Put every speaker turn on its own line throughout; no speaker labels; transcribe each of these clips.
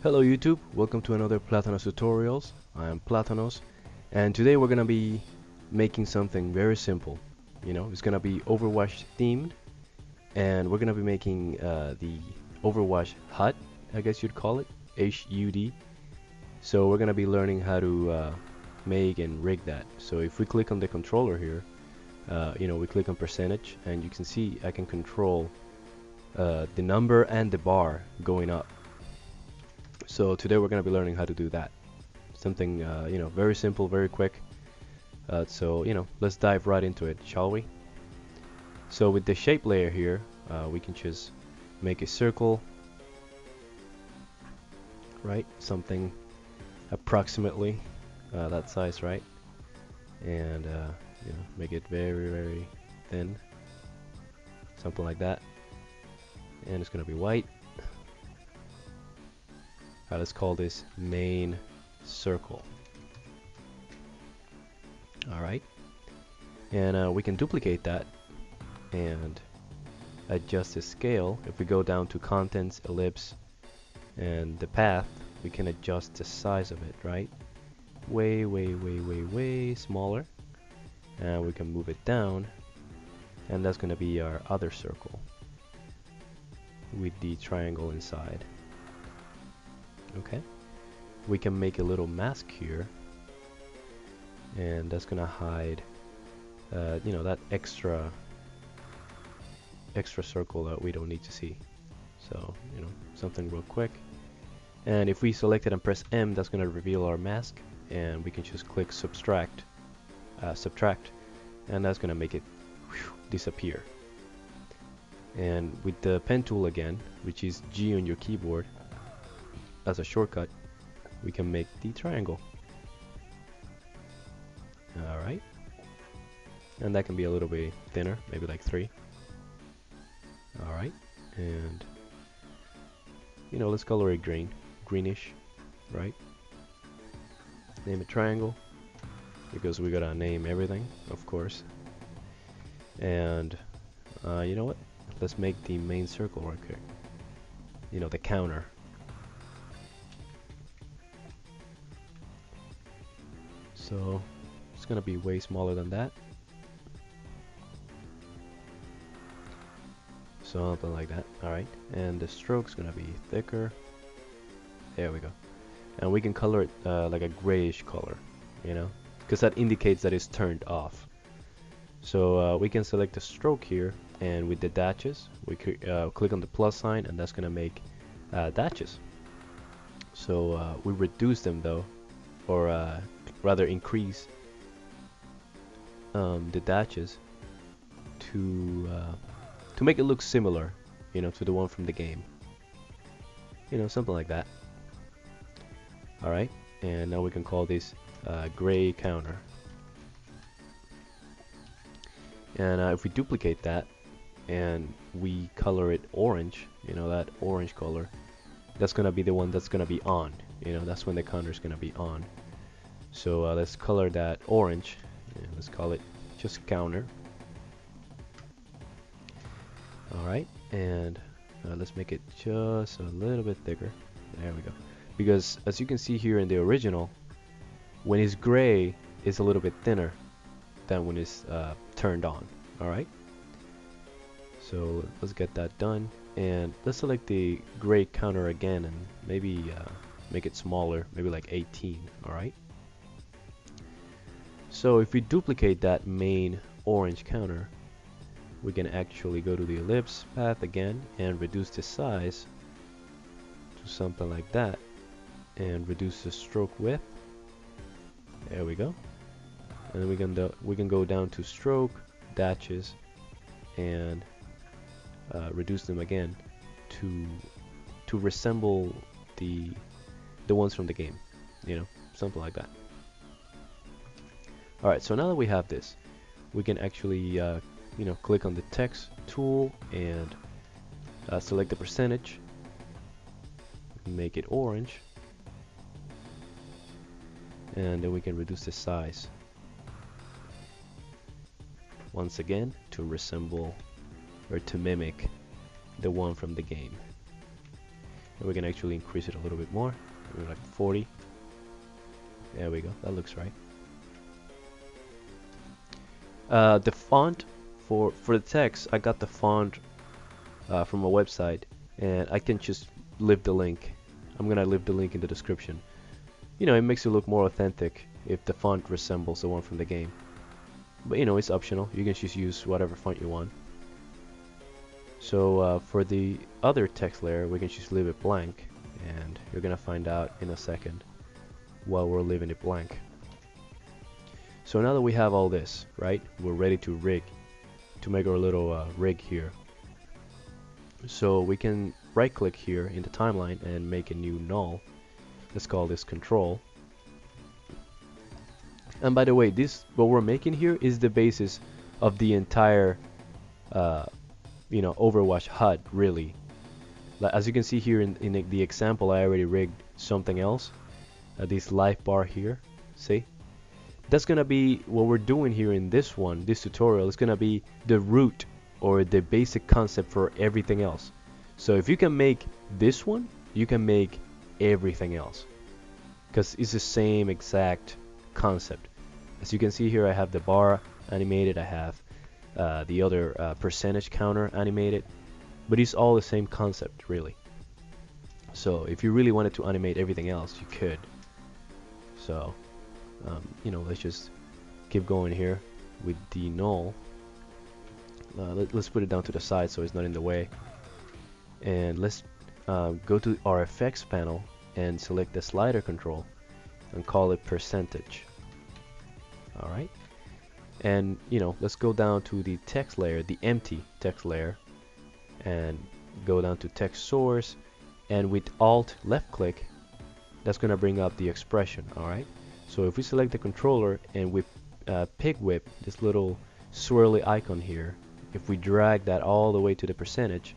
Hello YouTube, welcome to another Platanoz tutorials. I am Platanoz, and today we're gonna be making something very simple. It's gonna be Overwatch themed, and we're gonna be making the Overwatch HUD, I guess you'd call it, HUD. So we're gonna be learning how to make and rig that. So if we click on the controller here, we click on percentage, and you can see I can control the number and the bar going up. So today we're going to be learning how to do that. Something, very simple, very quick. Let's dive right into it, shall we? So with the shape layer here, we can just make a circle, right? Something approximately that size, right? And, make it very, very thin. Something like that. And it's going to be white. Let's call this main circle. Alright, and we can duplicate that and adjust the scale. If we go down to contents, ellipse, and the path, we can adjust the size of it, right? Way, way, way, way, way smaller. And we can move it down, and that's going to be our other circle with the triangle inside. Okay, we can make a little mask here, and that's gonna hide that extra circle that we don't need to see. So something real quick, and if we select it and press M, that's gonna reveal our mask, and we can just click subtract, and that's gonna make it disappear. And with the pen tool again, which is G on your keyboard, as a shortcut, we can make the triangle. Alright, and that can be a little bit thinner, maybe like 3. Alright, and let's color it greenish, right? Name it triangle, because we gotta name everything, of course. And you know what, let's make the main circle right here, the counter. So it's gonna be way smaller than that. Something like that. Alright, and the stroke's gonna be thicker. There we go. And we can color it like a grayish color, because that indicates that it's turned off. So we can select the stroke here, and with the dashes, we click on the plus sign, and that's gonna make dashes. So we reduce them though, or rather increase the dashes to make it look similar, to the one from the game. Something like that. Alright, and now we can call this gray counter. And if we duplicate that and we color it orange, that orange color, that's gonna be the one that's gonna be on. That's when the counter is gonna be on. So let's color that orange, and let's call it just counter. Alright, and let's make it just a little bit thicker. There we go. Because as you can see here in the original, when it's gray, it's a little bit thinner than when it's turned on. Alright, so let's get that done, and let's select the gray counter again, and maybe make it smaller, maybe like 18. Alright, so if we duplicate that main orange counter, we can actually go to the ellipse path again and reduce the size to something like that, and reduce the stroke width. There we go. And then we can go down to stroke, dashes, and reduce them again to resemble the ones from the game, something like that. Alright, so now that we have this, we can actually click on the text tool and select the percentage, make it orange, and then we can reduce the size once again to resemble or to mimic the one from the game. And we can actually increase it a little bit more, maybe like 40. There we go, that looks right. The font for the text, I got the font from a website, and I can just leave the link. I'm gonna leave the link in the description. You know, it makes it look more authentic if the font resembles the one from the game. But you know, it's optional. You can just use whatever font you want. So for the other text layer, we can just leave it blank, and you're gonna find out in a second while we're leaving it blank. So now that we have all this, right, we're ready to make our little rig here. So we can right click here in the timeline and make a new null. Let's call this control. And by the way, this what we're making here is the basis of the entire you know, Overwatch HUD, really. Like, as you can see here in the example, I already rigged something else. This life bar here, see? That's gonna be what we're doing here in this tutorial. Is gonna be the root or the basic concept for everything else. So if you can make this one, you can make everything else, because it's the same exact concept. As you can see here, I have the bar animated, I have the other percentage counter animated, but it's all the same concept, really. So if you really wanted to animate everything else, you could. So you know, let's just keep going here with the null. Let's put it down to the side so it's not in the way, and let's go to our effects panel and select the slider control and call it percentage. Alright, and you know, let's go down to the text layer, the empty text layer, and go down to text source, and with Alt left click, that's gonna bring up the expression. Alright, so if we select the controller and with pig whip, this little swirly icon here, if we drag that all the way to the percentage,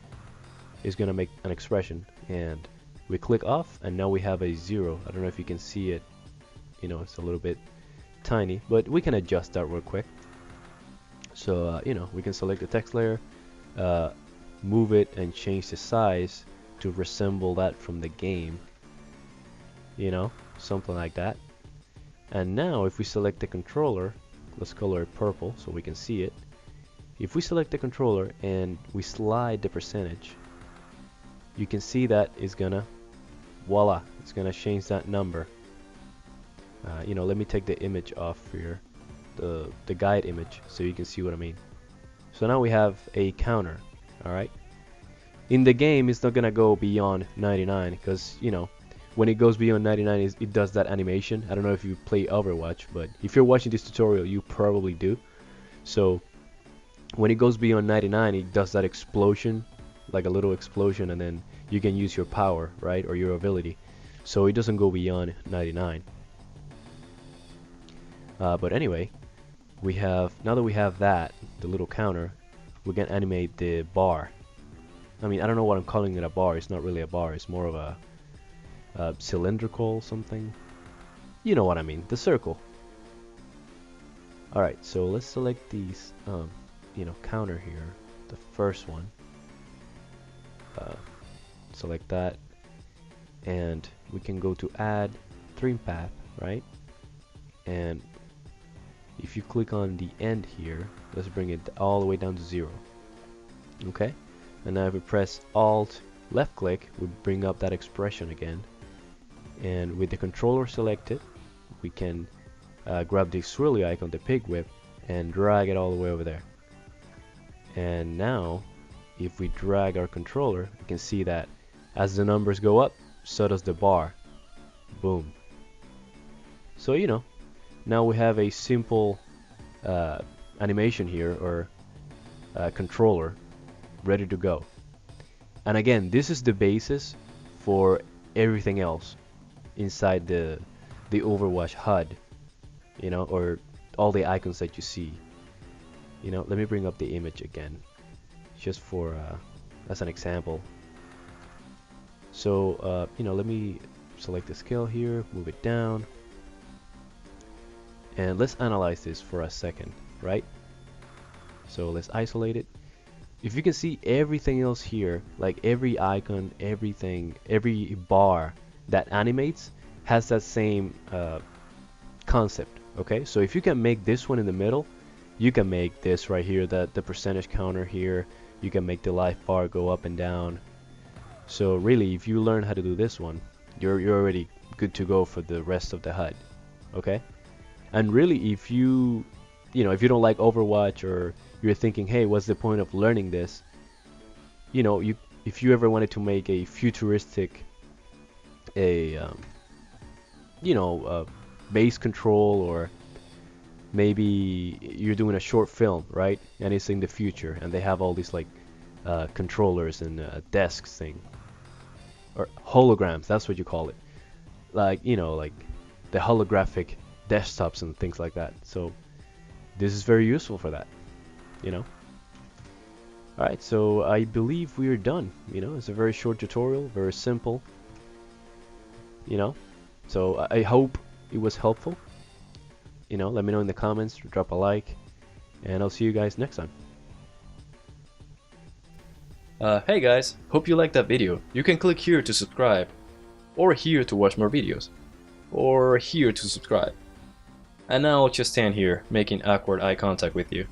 it's gonna make an expression, and we click off, and now we have a 0. I don't know if you can see it, you know, it's a little bit tiny, but we can adjust that real quick. So you know, we can select the text layer, move it and change the size to resemble that from the game, you know, something like that. And now if we select the controller, let's color it purple so we can see it. If we select the controller and we slide the percentage, you can see that it's gonna, voila, it's gonna change that number. You know, let me take the image off here, the guide image, so you can see what I mean. So now we have a counter. Alright, in the game it's not gonna go beyond 99, because you know, when it goes beyond 99, it does that animation. I don't know if you play Overwatch, but if you're watching this tutorial, you probably do. So when it goes beyond 99, it does that explosion, like a little explosion, and then you can use your power, right, or your ability. So it doesn't go beyond 99. But anyway, we have, now that we have that, the little counter, we can animate the bar. I mean, I don't know what I'm calling it a bar. It's not really a bar. It's more of a cylindrical something. You know what I mean, the circle. Alright, so let's select these, you know, counter here, the first one. Select that, and we can go to add trim path, right? And if you click on the end here, let's bring it all the way down to 0. Okay, and now if we press Alt left click, we bring up that expression again, and with the controller selected, we can grab the swirly icon, the pig whip, and drag it all the way over there. And now if we drag our controller, we can see that as the numbers go up, so does the bar. Boom. So you know, now we have a simple animation here, or controller, ready to go. And again, this is the basis for everything else inside the Overwatch HUD, you know, or all the icons that you see. You know, let me bring up the image again, just for as an example. So you know, let me select the scale here, move it down, and let's analyze this for a second, right? So let's isolate it. if you can see everything else here, like every icon, everything, every bar that animates has that same concept. Okay, so if you can make this one in the middle, you can make this right here, the percentage counter here. You can make the life bar go up and down. So really, if you learn how to do this one, you're already good to go for the rest of the HUD. Okay, and really, if you if you don't like Overwatch, or you're thinking, hey, what's the point of learning this? If you ever wanted to make a futuristic, a base control, or maybe you're doing a short film, right? And it's in the future, and they have all these like controllers and desks thing, or holograms. That's what you call it. Like like the holographic desktops and things like that. So this is very useful for that. You know. Alright, so I believe we are done. It's a very short tutorial, very simple. So I hope it was helpful. Let me know in the comments, drop a like, and I'll see you guys next time.
Hey guys, hope you liked that video. You can click here to subscribe, or here to watch more videos, or here to subscribe. And now I'll just stand here making awkward eye contact with you.